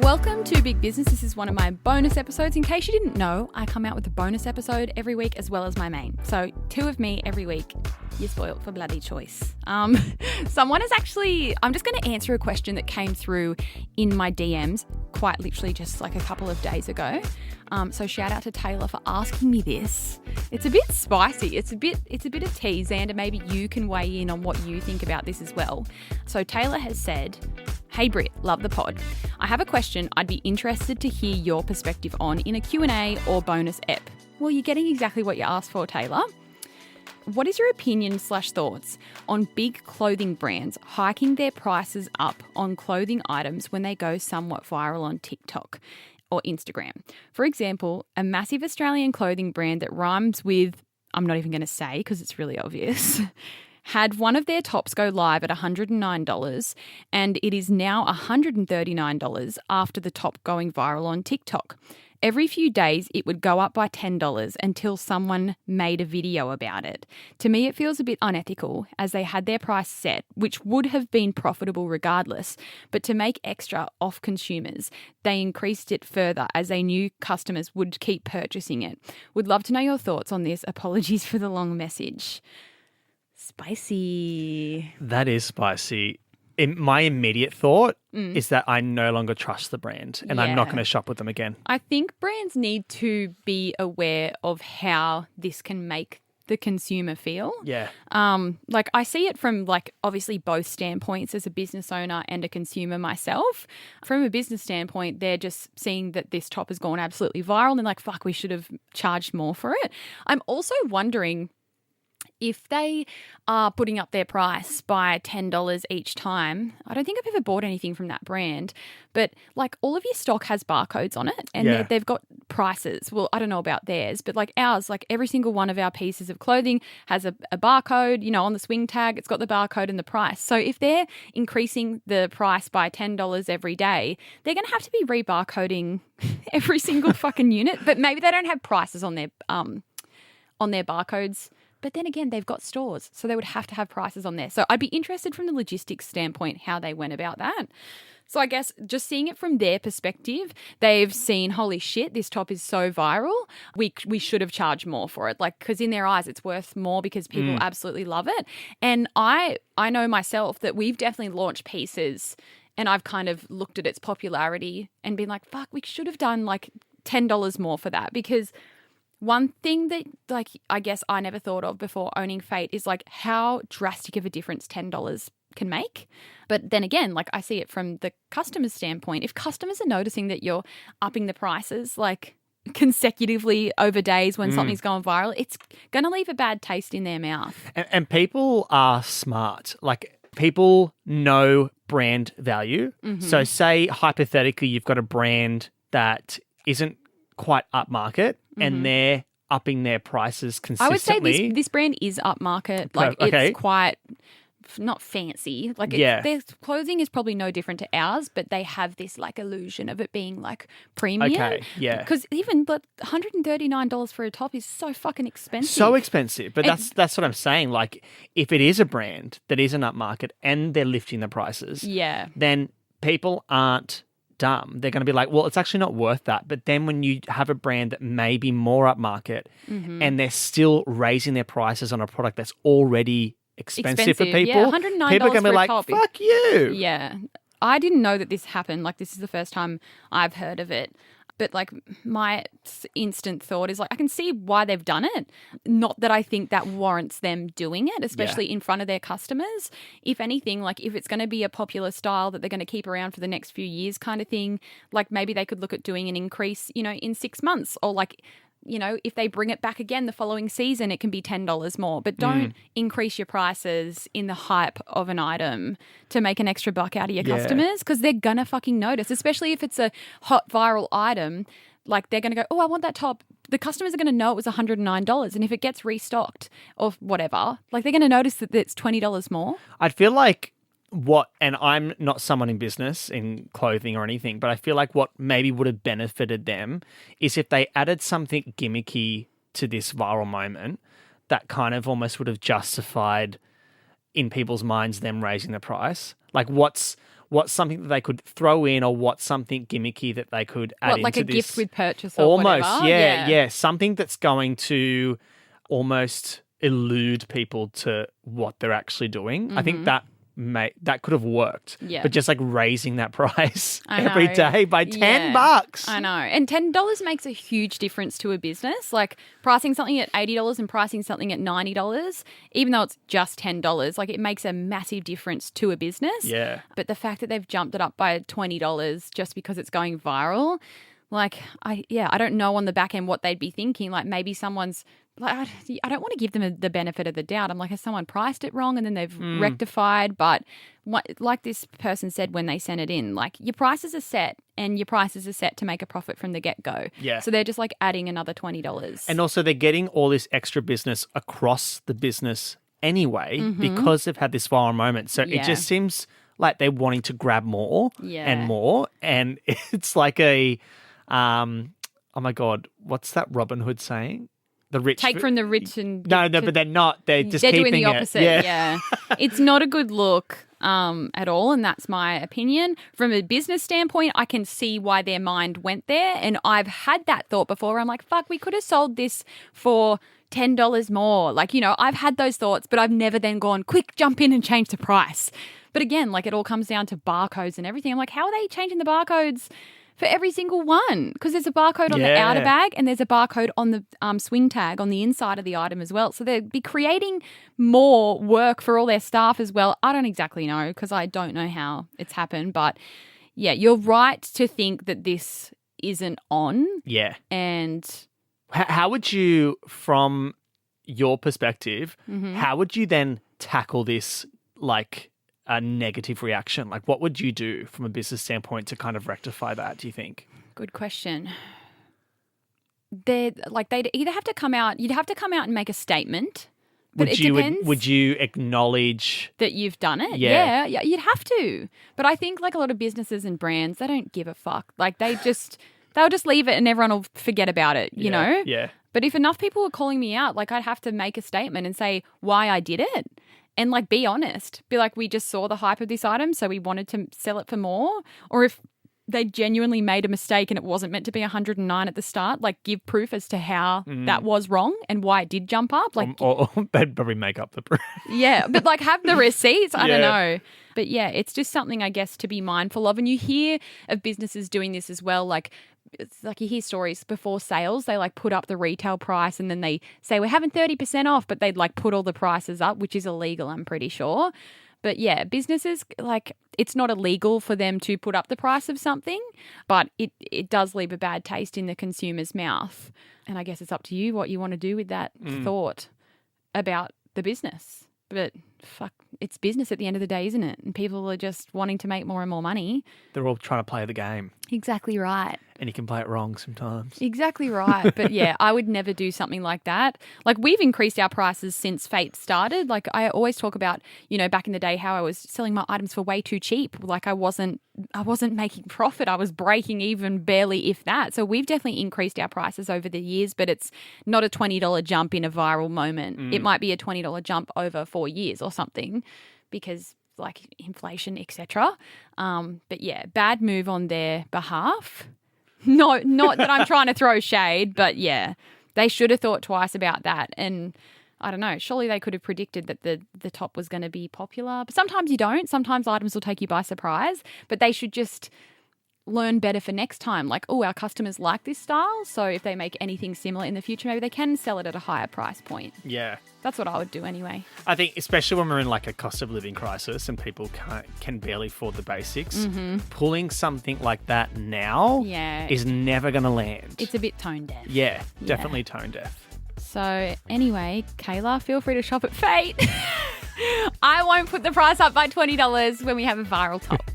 Welcome to Big Business. This is one of my bonus episodes. In case you didn't know, I come out with a bonus episode every week as well as my main. So 2 of me every week. You're spoiled for bloody choice. Someone is actually, I'm just going to answer a question that came through in my DMs quite literally just like a couple of days ago. So shout out to Taylor for asking me this. It's a bit spicy. It's a bit of tea. Xander, maybe you can weigh in on what you think about this as well. So Taylor has said, "Hey Britt, love the pod. I have a question I'd be interested to hear your perspective on in a Q&A or bonus ep." Well, you're getting exactly what you asked for, Taylor. What is your opinion/thoughts on big clothing brands hiking their prices up on clothing items when they go somewhat viral on TikTok or Instagram? For example, a massive Australian clothing brand that rhymes with, I'm not even going to say because it's really obvious, had one of their tops go live at $109 and it is now $139 after the top going viral on TikTok. Every few days, it would go up by $10 until someone made a video about it. To me, it feels a bit unethical as they had their price set, which would have been profitable regardless. But to make extra off consumers, they increased it further as they knew customers would keep purchasing it. Would love to know your thoughts on this. Apologies for the long message. Spicy. That is spicy. My immediate thought is that I no longer trust the brand and I'm not going to shop with them again. I think brands need to be aware of how this can make the consumer feel. Yeah. Like I see it from like obviously both standpoints as a business owner and a consumer myself. From a business standpoint, they're just seeing that this top has gone absolutely viral and like, fuck, we should have charged more for it. I'm also wondering if they are putting up their price by $10 each time. I don't think I've ever bought anything from that brand, but like all of your stock has barcodes on it and they've got prices. Well, I don't know about theirs, but like ours, like every single one of our pieces of clothing has a barcode, you know, on the swing tag, it's got the barcode and the price. So if they're increasing the price by $10 every day, they're going to have to be rebarcoding every single fucking unit, but maybe they don't have prices on their barcodes. But then again, they've got stores, so they would have to have prices on there. So I'd be interested from the logistics standpoint how they went about that. So I guess just seeing it from their perspective, they've seen, holy shit, this top is so viral. We should have charged more for it. Like, because in their eyes, it's worth more because people absolutely love it. And I know myself that we've definitely launched pieces and I've kind of looked at its popularity and been like, fuck, we should have done like $10 more for that because one thing that, like, I guess I never thought of before owning Fate is, like, how drastic of a difference $10 can make. But then again, like, I see it from the customer's standpoint. If customers are noticing that you're upping the prices, like, consecutively over days when something's going viral, it's going to leave a bad taste in their mouth. And people are smart. Like, people know brand value. So say, hypothetically, you've got a brand that isn't quite upmarket and they're upping their prices consistently. I would say this brand is upmarket. Like it's quite not fancy. Like their clothing is probably no different to ours, but they have this like illusion of it being like premium. Okay, yeah. Because even but $139 for a top is so fucking expensive. So expensive. But that's what I'm saying. Like if it is a brand that isn't upmarket and they're lifting the prices, then people aren't dumb. They're going to be like, well, it's actually not worth that. But then when you have a brand that may be more upmarket and they're still raising their prices on a product that's already expensive for people, $109 people are going to be like, fuck you. Yeah. I didn't know that this happened. Like, this is the first time I've heard of it. But, like, my instant thought is, like, I can see why they've done it. Not that I think that warrants them doing it, especially in front of their customers. If anything, like, if it's going to be a popular style that they're going to keep around for the next few years kind of thing, like, maybe they could look at doing an increase, you know, in 6 months or, like, you know, if they bring it back again the following season, it can be $10 more. But don't increase your prices in the hype of an item to make an extra buck out of your customers because they're going to fucking notice, especially if it's a hot viral item. Like they're going to go, oh, I want that top. The customers are going to know it was $109. And if it gets restocked or whatever, like they're going to notice that it's $20 more. I'd feel like and I'm not someone in business in clothing or anything, but I feel like what maybe would have benefited them is if they added something gimmicky to this viral moment that kind of almost would have justified in people's minds them raising the price? Like what's something that they could throw in, or what's something gimmicky that they could add into like a this? gift with purchase or almost, whatever? Yeah. Something that's going to almost elude people to what they're actually doing. I think that could have worked. Yeah. But just like raising that price every day by $10. I know. And $10 makes a huge difference to a business. Like pricing something at $80 and pricing something at $90, even though it's just $10, like it makes a massive difference to a business. Yeah. But the fact that they've jumped it up by $20 just because it's going viral, like I don't know on the back end what they'd be thinking. Like maybe someone's like, I don't want to give them the benefit of the doubt. I'm like, has someone priced it wrong and then they've rectified? But like this person said when they sent it in, like your prices are set and your prices are set to make a profit from the get-go. Yeah. So they're just like adding another $20. And also they're getting all this extra business across the business anyway because they've had this viral moment. So it just seems like they're wanting to grab more and more. And it's like a, oh my God, what's that Robin Hood saying? The rich take from the rich and no, but they're not. They're just keeping doing the opposite. It. Yeah. It's not a good look at all, and that's my opinion. From a business standpoint, I can see why their mind went there, and I've had that thought before. I'm like, fuck, we could have sold this for $10 more. Like, I've had those thoughts, but I've never then gone, quick, jump in and change the price. But again, like it all comes down to barcodes and everything. I'm like, how are they changing the barcodes for every single one? Because there's a barcode on the outer bag and there's a barcode on the swing tag on the inside of the item as well. So they'd be creating more work for all their staff as well. I don't exactly know because I don't know how it's happened. But yeah, you're right to think that this isn't on. Yeah. And how would you, from your perspective, how would you then tackle this like a negative reaction? Like what would you do from a business standpoint to kind of rectify that, do you think? Good question. They'd either have to come out, you'd have to come out and make a statement. But it depends. Would you acknowledge that you've done it? Yeah, you'd have to. But I think like a lot of businesses and brands, they don't give a fuck. Like they'll just leave it and everyone will forget about it, you know? Yeah. But if enough people were calling me out, like I'd have to make a statement and say why I did it. And like be honest. Be like, we just saw the hype of this item, so we wanted to sell it for more. Or if they genuinely made a mistake and it wasn't meant to be 109 at the start, like give proof as to how that was wrong and why it did jump up. Like, or they'd probably make up the proof. Yeah, but like have the receipts. I don't know. But yeah, it's just something I guess to be mindful of. And you hear of businesses doing this as well. Like it's like you hear stories before sales, they like put up the retail price and then they say we're having 30% off, but they'd like put all the prices up, which is illegal, I'm pretty sure. But yeah, businesses, like it's not illegal for them to put up the price of something, but it does leave a bad taste in the consumer's mouth. And I guess it's up to you what you want to do with that thought about the business. But fuck, it's business at the end of the day, isn't it? And people are just wanting to make more and more money. They're all trying to play the game. Exactly right. And you can play it wrong sometimes. Exactly right. But yeah, I would never do something like that. Like we've increased our prices since Fate started. Like I always talk about, back in the day how I was selling my items for way too cheap. Like I wasn't making profit. I was breaking even barely, if that. So we've definitely increased our prices over the years, but it's not a $20 jump in a viral moment. It might be a $20 jump over 4 years or something because like inflation, etc. But yeah, bad move on their behalf. No, not that I'm trying to throw shade, but yeah, they should have thought twice about that. And I don't know, surely they could have predicted that the top was going to be popular. But sometimes you don't. Sometimes items will take you by surprise. But they should just learn better for next time. Like, oh, our customers like this style. So if they make anything similar in the future, maybe they can sell it at a higher price point. Yeah. That's what I would do anyway. I think especially when we're in like a cost of living crisis and people can barely afford the basics, pulling something like that now is never going to land. It's a bit tone deaf. Yeah, definitely tone deaf. So anyway, Kayla, feel free to shop at Fate. I won't put the price up by $20 when we have a viral top.